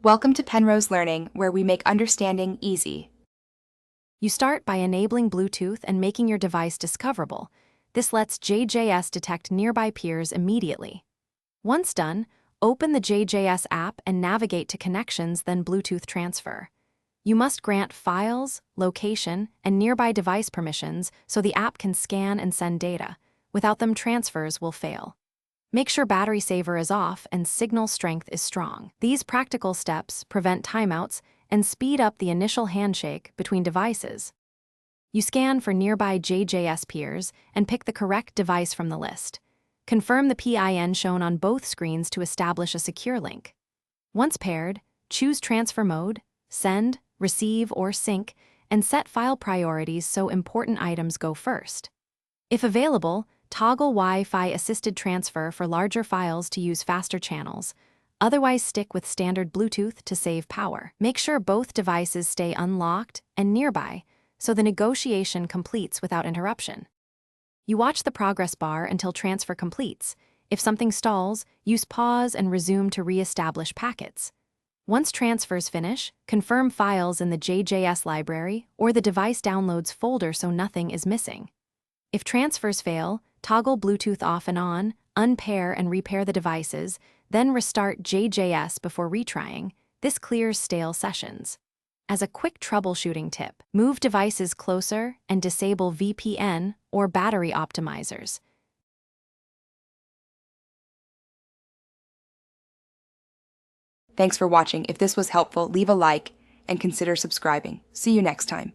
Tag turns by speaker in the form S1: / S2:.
S1: Welcome to Penrose Learning, where we make understanding easy.
S2: You start by enabling Bluetooth and making your device discoverable. This lets JJS detect nearby peers immediately. Once done, open the JJS app and navigate to Connections, then Bluetooth Transfer. You must grant files, location, and nearby device permissions so the app can scan and send data. Without them, transfers will fail. Make sure battery saver is off and signal strength is strong. These practical steps prevent timeouts and speed up the initial handshake between devices. You scan for nearby JJS peers and pick the correct device from the list. Confirm the PIN shown on both screens to establish a secure link. Once paired, choose transfer mode, send, receive, or sync, and set file priorities so important items go first. If available, toggle Wi-Fi assisted transfer for larger files to use faster channels. Otherwise, stick with standard Bluetooth to save power. Make sure both devices stay unlocked and nearby so the negotiation completes without interruption. You watch the progress bar until transfer completes. If something stalls, use pause and resume to re-establish packets. Once transfers finish, confirm files in the JJS library or the device downloads folder so nothing is missing. If transfers fail, toggle Bluetooth off and on, unpair and repair the devices, then restart JJS before retrying. This clears stale sessions. As a quick troubleshooting tip, move devices closer and disable VPN or battery optimizers.
S1: Thanks for watching. If this was helpful, leave a like and consider subscribing. See you next time.